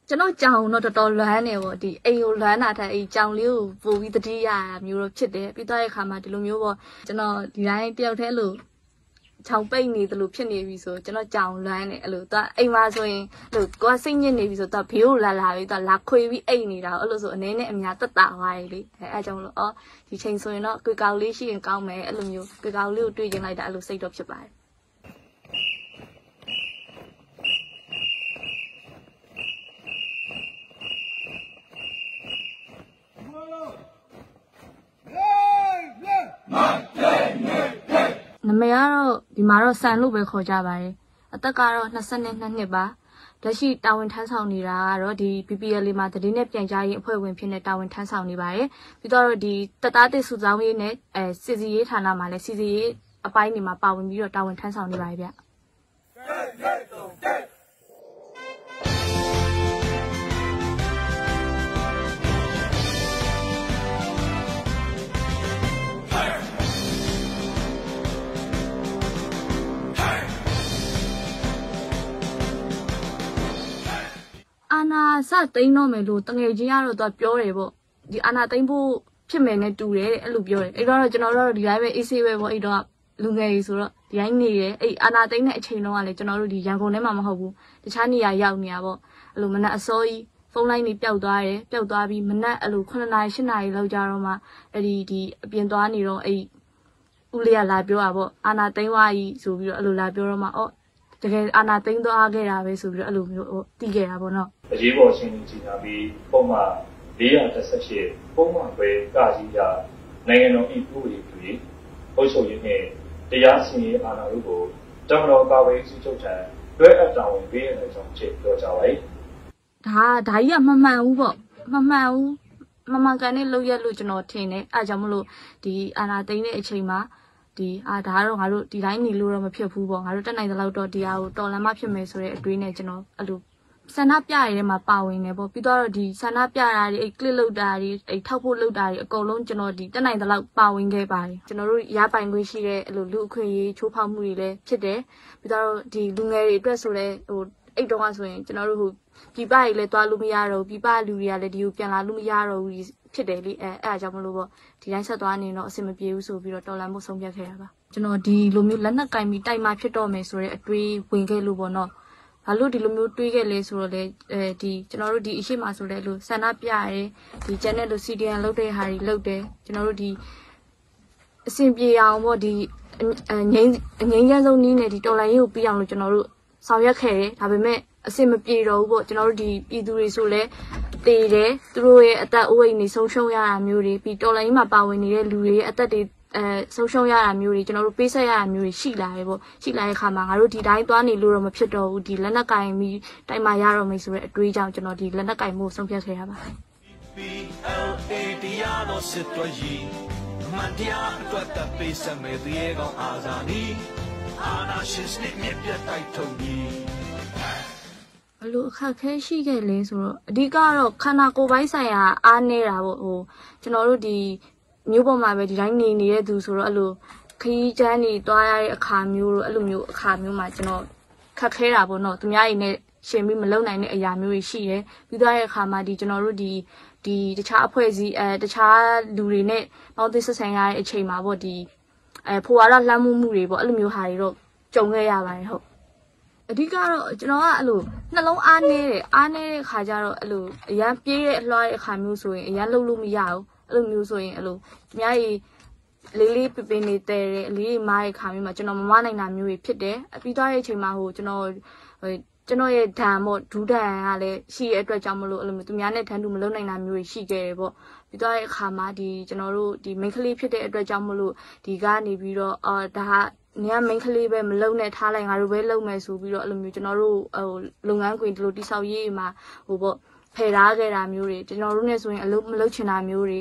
ကျွန်တော်ကြောင်တော့တော်တော်လွမ်းနေပေါ့ဒီအိမ်ကိုလွမ်းတာတဲ့အိမ်ကြောင်လေးကိုပို့ပြီးတတိယမျိုးတော့ဖြစ်တယ်ပြီးတော့ရဲ့ခါမှာဒီလိုမျိုးပေါ့ကျွန်တော်ဒီတိုင်းတယောက်တည်းလို့ချောင်ပိတ်နေတယ်လို့ဖြစ်နေပြီဆိုကျွန်တော်ကြောင်လွမ်းနေအဲ့လိုတော့အိမ်မှာဆိုရင်လို့ကိုကစိတ်ညစ်နေပြီဆိုတော့ဘေးကိုလာပြီးတော့လာခွေပြီးအိမ်နေတာအဲ့လိုဆိုအနေနဲ့အများတက်တာသွားရလေအဲကြောင့်လို့ဒီချိန်ဆိုရင်တော့ကွေကောက်လေးရှိရင်ကောင်းမယ်အဲ့လိုမျိုးကွေကောက်လေးကိုတွေ့ကျင်လိုက်တာအဲ့လိုစိတ်တော့ဖြစ်ပါတယ်နမေကတော့ဒီမှာတော့ဆန်လို့ပဲခေါ်ကြပါတယ်အသက်ကတော့22နှစ်ပါလက်ရှိတာဝန်ထမ်းဆောင်နေတာကတော့ဒီ PPL လေးမှာတည်င်းနဲ့ပြန်ကြားရေးအဖွဲ့ဝင်ဖြစ်နေတာဝန်ထမ်းဆောင်နေပါတယ်ပြီးတော့ဒီတပ်သားတစ်စုဆောင်းရေးနဲ့စစ်စီရေးဌာနမှာလည်းစစ်စီရေးအပိုင်းတွေမှာပါဝင်ပြီးတော့တာဝန်ထမ်းဆောင်နေပါတယ်ဗျအာနာစသိန်းတော့မယ်လို့တငယ်ချင်းကတော့သူပြောတယ်ပေါ့ဒီအာနာသိန်းဖို့ဖြစ်မယ်နဲ့တူတယ်အဲ့လိုပြောတယ်အဲ့တော့ကျွန်တော်တို့ဒီတိုင်းပဲအေးဆေးပဲပေါ့အဲ့တော့လူငယ်ကြီးဆိုတော့ဒီတိုင်းနေတယ်အဲ့အာနာသိန်းတဲ့အချိန်တော့ကလည်းကျွန်တော်တို့ဒီရန်ကုန်ထဲမှာမဟုတ်ဘူးတခြားနေရာရောက်နေရပေါ့အဲ့လိုမနက်အစောကြီးဖုန်းလိုင်းတွေပျောက်သွားတယ်ပျောက်သွားပြီးမနက်အဲ့လို9နာရီ10နာရီလောက်ကြတော့မှအဲ့ဒီအပြင်သွားနေတော့အဲ့ဦးလေးကလာပြောတာပေါ့အာနာသိန်းဝါကြီးဆိုပြီးတော့အဲ့လိုလာပြောတော့မှတကယ်အာနာသိန်းသွားခဲ့တာပဲဆိုပြီးတော့အဲ့လိုမျိုးတီးခဲ့တာပေါ့နော်အရေးပေါ်ရှင်းလင်းကြည့်တာပြီးပုံမှန်418ပုံမှန်ပဲကကြီးကနိုင်ငံတော်ဤဥပဒေပြုရေးအုပ်ချုပ်ရေးနဲ့တရားစီရင်အာဏာတို့ကိုတမတော်ကာဝေးစုချုပ်ထံတွဲအပ်တာဝန်ပေးရတဲ့အကြောင်းချက်ပြောကြပါမယ်ဒါကြီးကမမှန်ဘူးပေါ့မမှန်ဘူးမမှန်ကန်တဲ့လုပ်ရက်လို့ကျွန်တော်ထင်တယ်အဲကြောင့်မလို့ဒီအာဏာသိမ်းတဲ့အချိန်မှာဒါကတော့ငါတို့ဒီတိုင်းနေလို့တော့မဖြစ်ဘူးပေါ့ငါတို့တက်နိုင်တဲ့လောက်တော့တရားကိုတော်လမ်းမဖြစ်မယ်ဆိုတဲ့အတွေးနဲ့ကျွန်တော်အဲ့လိုဆန္ဒပြရတဲ့မှာပါဝင်နေပေါ့ပြီးတော့ဒီဆန္ဒပြတာတွေအဲ့ click လုပ်တာတွေအဲ့ထောက်ဖို့လုပ်တာတွေအကုန်လုံးကျွန်တော်ဒီတက်နိုင်တဲ့လောက်ပါဝင်ခဲ့ပါတယ်ကျွန်တော်တို့ရပိုင်ခွင့်ရှိတဲ့အဲ့လိုလူအခွင့်အရေးချိုးဖောက်မှုတွေလည်းဖြစ်တယ်ပြီးတော့ဒီလူငယ်တွေအတွက်ဆိုလဲအဲ့တုန်းကဆိုရင်ကျွန်တော်တို့ပြပကြီးလည်းသွားလို့မရတော့ဘူးပြပလူတွေကလည်းဒီကိုပြန်လာလို့မရတော့ဘူးဖြစ်တယ်လေအဲအားကြောင့်မလို့ပေါ့ဒီတိုင်းဆက်သွားနေတော့အဆင်မပြေဘူးဆိုပြီးတော့တော်လန်ဖို့ဆုံးဖြတ်ခဲ့တာပါကျွန်တော်ဒီလိုမျိုးလက်နက်ကင်ပြီးတိုက်မှဖြစ်တော့မယ်ဆိုတဲ့အတွေးဝင်ခဲ့လို့ပေါ့နော်ဘာလို့ဒီလိုမျိုးတွေးခဲ့လဲဆိုတော့လေဒီကျွန်တော်တို့ဒီအရှိမဆိုလဲလို့ဆန္ဒပြရဲဒီ channel လို့ CDN လုပ်တဲ့ဟာတွေလုပ်တယ်ကျွန်တော်တို့ဒီအဆင်ပြေအောင်ပေါ့ဒီငိမ့်ချမ်းဆုံးနည်းနဲ့ဒီတော်လိုင်းရေးကိုပြီးအောင်လို့ကျွန်တော်တို့ဆောင်ရွက်ခဲ့တယ်ဒါပေမဲ့အဆင်မပြေတော့ဘူးပေါ့ကျွန်တော်တို့ဒီပြည်သူတွေဆိုလဲတည်တယ်သူတို့ရဲ့အသက်အိုးအိမ်တွေဆုံးရှုံးရတာမျိုးတွေပြီးတော်လိုင်းမှာပါဝင်နေတဲ့လူတွေရဲ့အသက်တွေဆုံးရှုံးရတာမျိုးတွေကျွန်တော်တို့ပေးဆက်ရတာမျိုးတွေရှိလာတယ်ပေါ့ရှိလာတဲ့အခါမှာငါတို့ဒီတိုင်းသွားနေလို့တော့မဖြစ်တော့ဘူးဒီလက်နက်ကင်ပြီးတိုင်မှရတော့မယ်ဆိုတဲ့အတွေးကြောင့်ကျွန်တော်ဒီလက်နက်ကင်မှုဆုံးဖြတ်ခဲ့ရပါPLA တရားတော်စစ်တော်ကြီးမတရားအတွက်တပ်ပေးစမဲ့တရေကောင်အာဇာနည်အာနာရှင်စနစ်မြစ်ပြတ်တိုက်ထုံကြီးဘလို့အခက်ခဲရှိခဲ့လဲဆိုတော့အဓိကတော့ခန္ဓာကိုယ်ပိုင်းဆိုင်ရာအားနေတာပေါ့ကျွန်တော်တို့ဒီမျိုးပေါ်မှာပဲဒီတိုင်းနေနေတဲ့သူဆိုတော့အဲ့လိုခရီးချမ်းနေသွားရတဲ့အခါမျိုးတို့အဲ့လိုမျိုးအခါမျိုးမှာကျွန်တော်ခက်ခဲတာပေါ့နော်သူများတွေနဲ့ရှင်ပြီးမလုံနိုင်တဲ့အရာမျိုးတွေရှိတယ်ပြီးသွားတဲ့အခါမှာဒီကျွန်တော်တို့ဒီတခြားအဖွဲ့အစည်းတခြားလူတွေနဲ့ပေါင်းသင်းဆက်ဆံရတဲ့အချိန်မှာပေါ့ဒီဖိုးရတော့လှမ်းမှုတွေပေါ့အဲ့လိုမျိုးဟာတွေတော့ကြုံခဲ့ရပါတယ်ဟုတ်အဓိကတော့ကျွန်တော်ကအဲ့လိုနှလုံးအားနေတဲ့ခါကျတော့အဲ့လိုအရန်ပြေးတဲ့အလွှားတဲ့အခါမျိုးဆိုရင်အရန်လှုပ်လို့မရဘူးအဲ့လိုမျိုးဆိုရင်အဲ့လိုအများကြီးလေးပပင်းနေတဲ့အလေးမားရဲ့ခါမျိုးမှာကျွန်တော်မမနိုင်တာမျိုးတွေဖြစ်တယ်ပြီးသွားတဲ့အချိန်မှာကျွန်တော်ရဲ့ဓာန်ပေါ့ဒူးဓာန်ကလည်းရှိတဲ့အတွက်ကြောင့်မလို့အဲ့လိုမျိုးသူများနဲ့ထန်တူမလုံနိုင်တာမျိုးတွေရှိခဲ့တယ်ပေါ့ပြီးသွားတဲ့အခါမှာဒီကျွန်တော်တို့ဒီ main ကလေးဖြစ်တဲ့အတွက်ကြောင့်မလို့ဒီကနေပြီးတော့ဒါနေက main ကလေးပဲမလုံနဲ့ထားလိုက်ငါတို့ပဲလုံမယ်ဆိုပြီးတော့အဲ့လိုမျိုးကျွန်တော်တို့လုပ်ငန်းခွင်ဒီလိုတိဆောက်ရေးမှာပေါ့ဖယ်ထားခဲ့တာမျိုးတွေကျွန်တော်တို့နဲ့ဆိုရင်အလုပ်မလုပ်ချင်တာမျိုးတွေ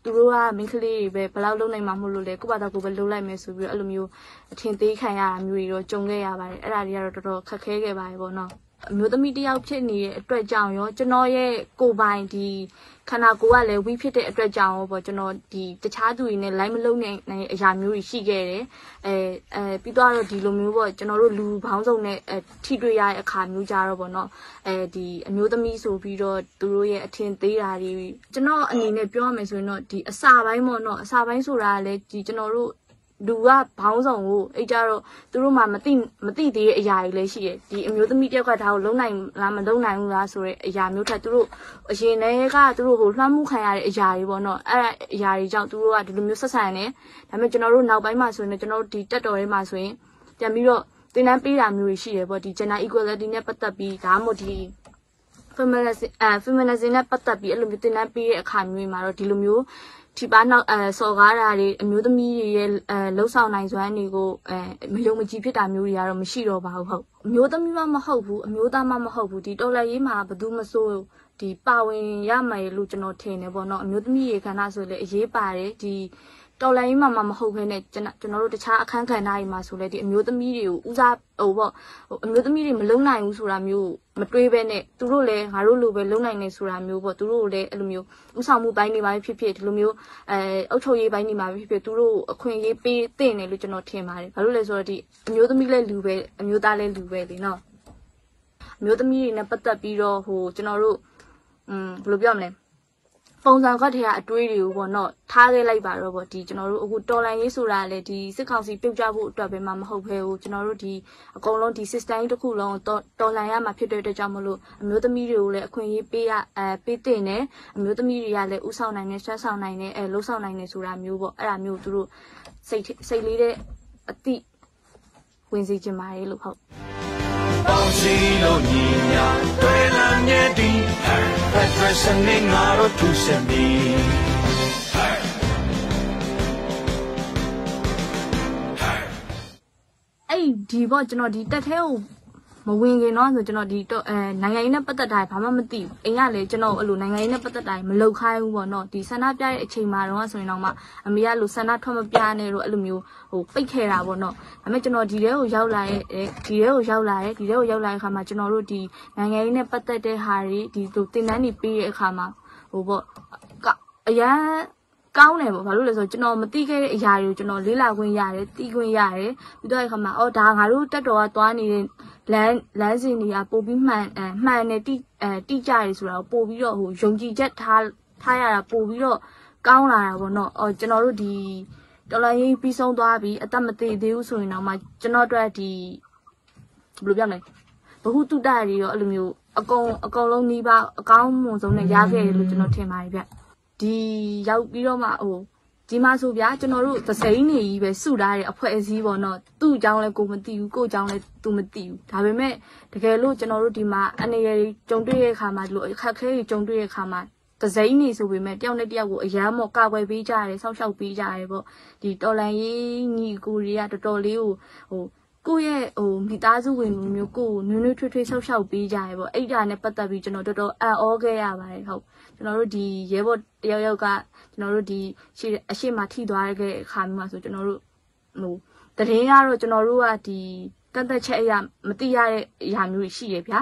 သူတို့က main ကလေးတွေပဲဘယ်လောက်လုံနိုင်မှာမဟုတ်လို့လဲကိုယ့်ဘာသာကိုယ်ပဲလုပ်လိုက်မယ်ဆိုပြီးတော့အဲ့လိုမျိုးအထင်သေးခံရတာမျိုးတွေတော့ကြုံခဲ့ရပါတယ်အဲ့ဒါတွေကတော့တော်တော်ခက်ခဲခဲ့ပါတယ်ပေါ့နော် မျိုးသမီးတယောက်ဖြစ်နေတဲ့အတွက်ကြောင့်ရောကျွန်တော်ရဲ့ကိုယ်ပိုင်ဒီခန္ဓာကိုယ်ကလည်းဝိဖြစ်တဲ့အတွက်ကြောင့်ရောပေါ့ကျွန်တော်ဒီတခြားသူတွေနဲ့ line မလုံးနိုင်အရာမျိုးတွေရှိခဲ့တယ်ပြီးတော့ဒီလိုမျိုးပေါ့ကျွန်တော်တို့လူဘောင်းစုံနဲ့ထိတွေ့ရတဲ့အခါမျိုးကြတော့ပေါ့နော်ဒီအမျိုးသမီးဆိုပြီးတော့သူတို့ရဲ့အထင်သေးတာတွေကျွန်တော်အနေနဲ့ပြောရမယ်ဆိုရင်တော့ဒီအစာပိုင်းပေါ့နော်အစာပိုင်းဆိုတာကလည်းဒီကျွန်တော်တို့လူကဘောင်းဆောင်ကိုအဲ့ကြတော့သူတို့မှမသိသေးတဲ့အရာတွေလည်းရှိတယ်ဒီအမျိုးသမီးတယောက်ကဒါကိုလုံးနိုင်လားမလုံးနိုင်ဘူးလားဆိုတဲ့အရာမျိုးထက်သူတို့အရင်တည်းကသူတို့ကိုလွှမ်းမိုးခံရတဲ့အရာတွေပေါ့နော်အဲ့အရာတွေကြောင့်သူတို့ကဒီလိုမျိုးဆက်ဆံနေဒါပေမဲ့ကျွန်တော်တို့နောက်ပိုင်းမှာဆိုရင်ကျွန်တော်တို့ဒီတက်တော်ထဲမှာဆိုရင်ပြန်ပြီးတော့သင်တန်းပေးတာမျိုးတွေရှိတယ်ပေါ့ဒီ gender equality နဲ့ပတ်သက်ပြီးဒါမှမဟုတ်ဒီ feminism နဲ့ပတ်သက်ပြီးအဲ့လိုမျိုးသင်တန်းပေးတဲ့အခါမျိုးမှာတော့ဒီလိုမျိုးဒီပါနောက်စော်ကားတာတွေအမျိုးသမီးတွေရဲ့လှုပ်ဆောင်နိုင်စွမ်းတွေကိုမယုံမကြည်ဖြစ်တာမျိုးတွေကတော့မရှိတော့ပါဘူးဟုတ်အမျိုးသမီးမှမဟုတ်ဘူးအမျိုးသားမှမဟုတ်ဘူးဒီတော်လှန်ရေးမှာဘယ်သူမှဆိုဒီပါဝင်ရမယ်လို့ကျွန်တော်ထင်တယ်ပေါ့နော်အမျိုးသမီးရေခန္ဓာဆိုလေအရေးပါတယ်ဒီတော်လှန်ရေးမှာမဟုတ်ခဲနဲ့ကျွန်တော်တို့တခြားအခန်းကဏ္ဍတွေမှာဆိုလေဒီအမျိုးသမီးတွေကိုဦးစားဟိုပေါ့အမျိုးသမီးတွေမလုံနိုင်ဘူးဆိုတာမျိုးမတွေးပဲနဲ့သူတို့လည်းငါတို့လိုပဲလုံနိုင်နေဆိုတာမျိုးပေါ့သူတို့လည်းအဲ့လိုမျိုးဥဆောင်မှုပိုင်းတွေမှာဖြစ်ဖြစ်ဒီလိုမျိုးအုပ်ချုပ်ရေးပိုင်းတွေမှာဖြစ်ဖြစ်သူတို့အခွင့်အရေးပေးသင့်တယ်လို့ကျွန်တော်ထင်ပါတယ်ဘာလို့လဲဆိုတော့ဒီအမျိုးသမီးလည်းလူပဲအမျိုးသားလည်းလူပဲလေနော်အမျိုးသမီးတွေနဲ့ပတ်သက်ပြီးတော့ဟိုကျွန်တော်တို့ဘယ်လိုပြောမလဲပုံစံကတည်းကအတွေးတွေကိုပေါ့နော်ထားခဲ့လိုက်ပါတော့ပေါ့ဒီကျွန်တော်တို့အခုတော်လန်ရေးဆိုတာလေဒီစစ်ကောင်စီပြုတ်ကြဖို့အတွက်ပဲမှမဟုတ်ဘဲဘူးကျွန်တော်တို့ဒီအကုန်လုံးဒီ system တစ်ခုလုံးတော်လန်ရမှာဖြစ်တဲ့အတွက်ကြောင့်မလို့အမျိုးသမီးတွေကိုလည်းအခွင့်အရေးပေးတင်တယ်အမျိုးသမီးတွေကလည်းဥဆောင်နိုင်တယ်ဆွမ်းဆောင်နိုင်တယ်လှုပ်ဆောင်နိုင်တယ်ဆိုတာမျိုးပေါ့အဲ့ဒါမျိုးသူတို့စိတ်လေးတဲ့အတိဝင်စေချင်ပါတယ်လို့ဟုတ်ပေါင်းစည်းလို့ညီညာတွေ့လမ်းမြဲတည် Federation နဲ့ငါတို့ထူးဆန်းပြီအဲ့ဒီပေါ့ကျွန်တော်ဒီတက်ထဲကိုမဝင်ခင်တော့ဆိုကျွန်တော်ဒီနိုင်ငံရေးနဲ့ပတ်သက်တာဘာမှမသိဘူးအိမ်ကလည်းကျွန်တော်အဲ့လိုနိုင်ငံရေးနဲ့ပတ်သက်တာမလုပ်ခိုင်းဘူးပေါ့နော်ဒီဆန္ဒပြတဲ့အချိန်မှာတော့ဆိုရင်တော့မှအမေကလိုဆန္ဒထွက်မပြနဲ့တော့အဲ့လိုမျိုးဟိုပိတ်ခဲ့တာပေါ့နော်ဒါပေမဲ့ကျွန်တော်ဒီထဲကိုရောက်လာတဲ့အခါမှာကျွန်တော်တို့ဒီနိုင်ငံရေးနဲ့ပတ်သက်တဲ့ဟာတွေဒီလိုသင်တန်းတွေပေးတဲ့အခါမှာဟိုပေါ့အရန်ကောင်းတယ်ပေါ့ဘာလို့လဲဆိုတော့ကျွန်တော်မသိခဲ့တဲ့အရာတွေကိုကျွန်တော်လေ့လာခွင့်ရတယ်သိခွင့်ရတယ်ပြီးတော့အခါမှာဒါငါတို့တက်တော်ကသွားနေတဲ့လမ်းစဉ်တွေကပို့ပြီးမှန်တယ်တိကျတယ်ဆိုတာကိုပို့ပြီးတော့ဟိုယုံကြည်ချက်ထားရတာပို့ပြီးတော့ကောင်းလာတာပေါ့နော်ကျွန်တော်တို့ဒီတော်လိုင်းရေးပြီးဆုံးသွားပြီအသက်မသေးသေးဘူးဆိုရင်တော့မှကျွန်တော်တို့ဒီဘယ်လိုပြောမလဲဘဟုတုတ္တတွေရောအဲ့လိုမျိုးအကုန်လုံးနှီးပါအကောင်းမွန်ဆုံးနဲ့ရခဲ့တယ်လို့ကျွန်တော်ထင်ပါတယ်ဗျဒီရောက်ပြီးတော့မှဟိုဒီမှာဆိုဗျာကျွန်တော်တို့သစိမ်းနေကြီးပဲစုထားတဲ့အဖွဲ့အစည်းပေါ့နော်သူ့အကြောင်းလည်းကိုမသိဘူးကို့အကြောင်းလည်းသူမသိဘူးဒါပေမဲ့တကယ်လို့ကျွန်တော်တို့ဒီမှာအနေရည်ကြုံတွေ့တဲ့အခါမှာဒီလိုအခက်အခဲတွေကြုံတွေ့တဲ့အခါမှာသစိမ်းနေဆိုပေမဲ့တယောက်နဲ့တယောက်ကိုအရန်မော့ကာကွယ်ပေးကြရတယ်ဆောက်ရှောက်ပေးကြရတယ်ပေါ့ဒီတော်လန်ရေးညီကိုတွေကတော်တော်လေးကိုဟိုကိုယ့်ရဲ့ဟိုမိသားစုဝင်မျိုးကိုနွေးနွေးထွေးထွေးဆောက်ရှောက်ပေးကြရပေါ့အဲ့ဒါနဲ့ပတ်သက်ပြီးကျွန်တော်တော်တော်အံ့ဩခဲ့ရပါတယ်ဟုတ်ကျွန်တော်တို့ဒီရဲဘော်တယောက်ကကျွန်တော်တို့ဒီအရှိမထိသွားတဲ့အခါမျိုးမှာဆိုကျွန်တော်တို့ဟိုတရင်ကတော့ကျွန်တော်တို့ကဒီတတ်သက်ချက်အရာမသိရတဲ့အရာမျိုးရှိရဗျာ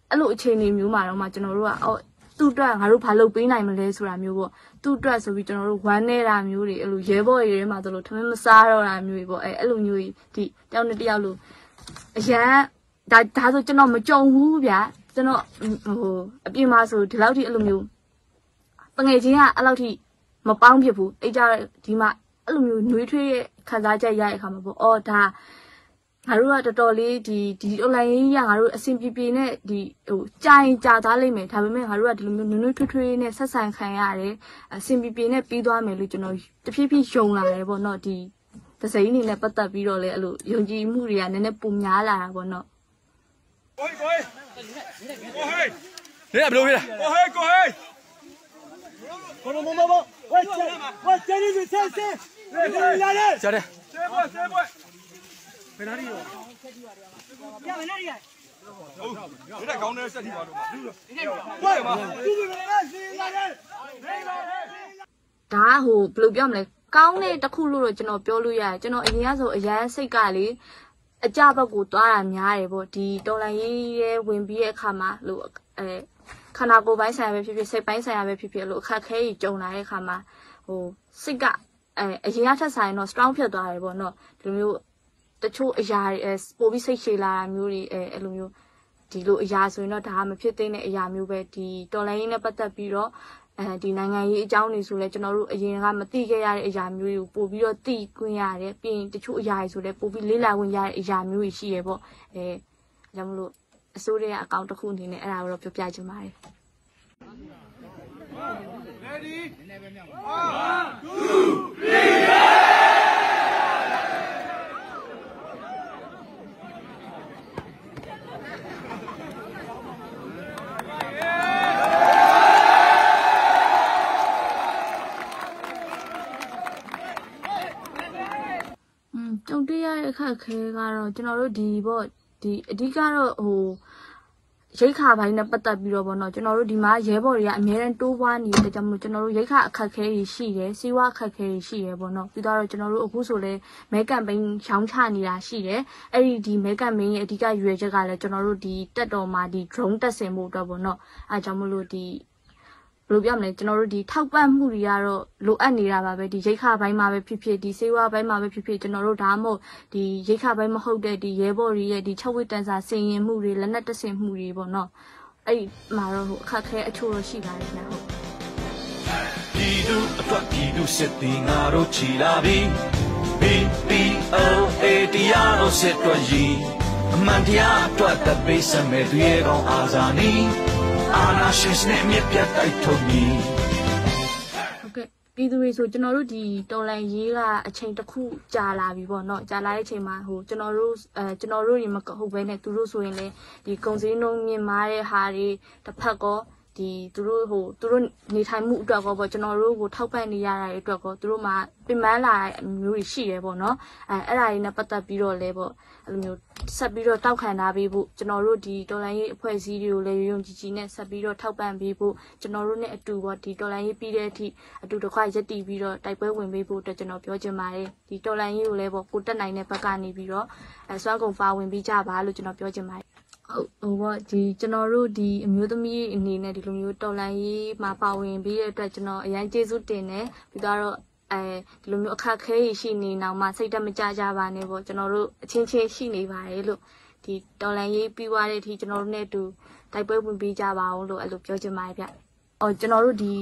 အဲ့လိုအခြေအနေမျိုးမှာတော့မှကျွန်တော်တို့ကသူ့အတွက်ငါတို့ဘာလုပ်ပေးနိုင်မလဲဆိုတာမျိုးပေါ့သူ့အတွက်ဆိုပြီးကျွန်တော်တို့ဝမ်းနေတာမျိုးတွေအဲ့လိုရဲဘော်တွေထဲမှာဆိုလို့ထမင်းမစားတော့တာမျိုးတွေပေါ့အဲ့လိုမျိုးဒီတယောက်နဲ့တယောက်လို့အရန်ဒါဆိုကျွန်တော်မကြုံဘူးဗျာကျွန်တော်ဟိုအပြင်မှာဆိုဒီလောက်ထိအဲ့လိုမျိုးတငယ်ချင်းကအဲ့လောက်ထိမပေါင်းဖြစ်ဘူးအဲ့ကြဒီမှာအဲ့လိုမျိုးနှွေးထွေးရဲ့ခံစားချက်ရတဲ့အခါမှာပေါ့ဒါငါတို့ကတော်တော်လေးဒီ online ရေးရငါတို့အဆင်ပြေနဲ့ဒီဟိုကြာသားလိမ့်မယ်ဒါပေမဲ့ငါတို့ကဒီလိုမျိုးနွေးနွေးထွေးထွေးနဲ့ဆက်ဆံခံရတယ်အဆင်ပြေနဲ့ပြီးသွားမယ်လို့ကျွန်တော်တဖြည်းဖြည်းယုံလာတယ်ပေါ့နော်ဒီသစိမ်းအနေနဲ့ပတ်သက်ပြီးတော့လေအဲ့လိုယုံကြည်မှုတွေကနည်းနည်းပုံများလာတာပေါ့နော်ကိုဟေးနေရဘလို့ဖြစ်လဲကိုဟေးကိုမမဝတ်ကျနေပြီဆက်လာလေကျတယ်ဆေးဘွဲဘယ်နာရီရောရဘယ်နာရီရဟုတ်ဒီကောင်းတဲ့ဆက်ထိပါတော့မှာဝဲမှာသူ့ဘယ်နာစီလာလေဒါဟိုဘယ်လိုပြောမလဲကောင်းတဲ့တစ်ခုလို့တော့ကျွန်တော်ပြောလို့ရတယ်ကျွန်တော်အရင်ကဆိုအရန်စိတ်ကလေ အကြဘက်ကိုတွားတာများတယ်ပေါ့ဒီတော်လိုင်းရေးရဲ့ဝင်ပြီးတဲ့အခါမှာလို့ခန္ဓာကိုယ်ပိုင်းဆိုင်ရာပဲဖြစ်ဖြစ်စိတ်ပိုင်းဆိုင်ရာပဲဖြစ်ဖြစ်လို့အခက်ခဲကြီးကြုံလာတဲ့အခါမှာဟိုစိတ်ကအရင်ကထက်ဆိုင်တော့ strong ဖြစ်သွားတယ်ပေါ့နော်ဒီလိုမျိုးတချို့အရာပိုပြီးစိတ်ရှည်လာတာမျိုးတွေအဲ့လိုမျိုးဒီလိုအရာဆိုရင်တော့ဒါမဖြစ်သေးတဲ့အရာမျိုးပဲဒီတော်လိုင်းရေးနဲ့ပတ်သက်ပြီးတော့ဒီနိုင်ငံရေးအကြောင်းတွေဆိုလဲကျွန်တော်တို့အရင်ကမသိခဲ့ရတဲ့အရာမျိုးတွေကိုပို့ပြီးတော့သိခွင့်ရတယ်ပြီးရင်တချို့အရာတွေဆိုလဲပို့ပြီးလေ့လာခွင့်ရတဲ့အရာမျိုးတွေရှိရပေါ့ကြောင့်မလို့အစိုးရအကောင့်တစ်ခုအနေနဲ့အဲ့ဒါကိုတော့ပြောပြချင်ပါတယ် Ready ကြုံတွေ့ရတဲ့အခက်အခဲကတော့ကျွန်တော်တို့ဒီပေါ့ဒီအဓိကတော့ဟိုရိတ်ခါပိုင်းနဲ့ပတ်သက်ပြီးတော့ဗောနော်ကျွန်တော်တို့ဒီမှာရဲဘော်တွေကအများရန်တိုးပွားနေတဲ့ကြောင့်မို့ကျွန်တော်တို့ရိတ်ခါအခက်အခဲတွေရှိတယ်စီးပွားအခက်အခဲတွေရှိတယ်ဗောနော်ပြီးတော့ကျွန်တော်တို့အခုဆိုလဲမဲကမ်ပိန်းရောင်းချနေတာရှိတယ်အဲ့ဒီမဲကမ်ပိန်းရဲ့အဓိကရွေချက်ကလည်းကျွန်တော်တို့ဒီတက်တော်မှာဒီ drone တက်ဆင်ဖို့အတွက်ဗောနော်အဲကြောင့်မို့လို့ဒီဘယ်လိုပြောမလဲကျွန်တော်တို့ဒီထောက်ပံ့မှုတွေကတော့လိုအပ်နေတာပါပဲဒီရိတ်ခါပိုင်းမှာပဲဖြစ်ဖြစ်ဒီစေဝါပိုင်းမှာပဲဖြစ်ဖြစ်ကျွန်တော်တို့ဒါမှမဟုတ်ဒီရိတ်ခါပိုင်းမဟုတ်တဲ့ဒီရဲဘော်တွေရဲ့ဒီချက်ဝစ်တန်းစာစင်ရင်မှုတွေလက်နက်တဆင်မှုတွေပေါ့နော်အဲ့မှာတော့ဟိုအခက်ခဲအချို့တော့ရှိပါတယ်ခင်ဗျဟုတ်ပြည်သူအတွက်ပြည်သူစစ်တီငါတို့ချီလာပြီ BPOA တရားတော်စစ်တော်ကြီးအမှန်တရားအတွက်တပေးစမဲ့သူရဲ့ကောင်းအာဇာနည်အာနာရှင်နဲ့မြစ်ပြတ်တိုက်ထုတ်ပြီဟုတ်ကဲ့ပြည်သူတွေဆိုကျွန်တော်တို့ဒီတော်လန်ရေးကအချိန်တစ်ခုကြာလာပြီပေါ့နော်ကြာလာတဲ့အချိန်မှာဟိုကျွန်တော်တို့တွေမဟုတ်ဘဲနဲ့သူတို့ဆိုရင်လည်းဒီကုံစင်းနှုံမြင်မာတဲ့ဟာတွေတစ်ဖက်ကောဒီသူတို့နေထိုင်မှုအတွက်ကောပေါ့ကျွန်တော်တို့ကိုထောက်ပံ့နေရတာတွေအတွက်ကောသူတို့မှာပင်ပန်းလာတဲ့မျိုးတွေရှိရဲပေါ့နော်အဲ့ဒါတွေနဲ့ပတ်သက်ပြီးတော့လဲပေါ့အဲ့လိုမျိုးဆက်ပြီးတော့တောက်ခံထားပေးဖို့ကျွန်တော်တို့ဒီတော်လိုင်းရေးအဖွဲ့အစည်းတွေကိုလည်းယုံကြည်ကြည်နဲ့ဆက်ပြီးတော့ထောက်ပံ့ပေးဖို့ကျွန်တော်တို့နဲ့အတူပေါ့ဒီတော်လိုင်းရေးပြီးတဲ့အထိအတူတစ်ခွရက်တည်ပြီးတော့တိုက်ပွဲဝင်ပေးဖို့အတွက်ကျွန်တော်ပြောချင်ပါတယ်ဒီတော်လိုင်းရေးကိုလည်းပေါ့ကိုတက်နိုင်တဲ့ဘက်ကနေပြီးတော့စွမ်းကုန်ပါဝင်ပြီးကြပါလို့ကျွန်တော်ပြောချင်ပါတယ်ဟိုပေါ့ဒီကျွန်တော်တို့ဒီအမျိုးသမီးအနေနဲ့ဒီလိုမျိုးတော်လိုင်းရေးမှာပါဝင်ပြီးတဲ့အတွက်ကျွန်တော်အရင်ကျေးဇူးတင်တယ်ပြီးတော့ဒီလိုမျိုးအခက်ခဲရှိနေအောင်မှစိတ်တက်မကြကြပါနဲ့ပေါ့ကျွန်တော်တို့အချင်းချင်းရှိနေပါတယ်လို့ဒီတော်လိုင်းရေးပြီးသွားတဲ့အထိကျွန်တော်တို့နဲ့အတူတိုက်ပွဲဝင်ပြီးကြပါအောင်လို့အဲ့လိုပြောချင်ပါတယ်ဗျကျွန်တော်တို့ဒီ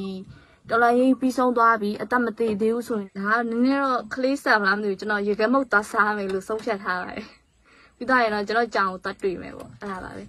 တော်လိုင်းရေးပြီးဆုံးသွားပြီးအသက်မသေးသေးဘူးဆိုရင်ဒါနည်းနည်းတော့ခလေးဆန်လားမသိဘူးကျွန်တော်ရေခဲမုတ်သားစားမယ်လို့ဆုံးဖြတ်ထားပါတယ်ပြီးတော့ရင်တော့ကျွန်တော်ကြောင်ကိုတတ်တွေ့မယ်ပေါ့အဲ့ဒါပါပဲ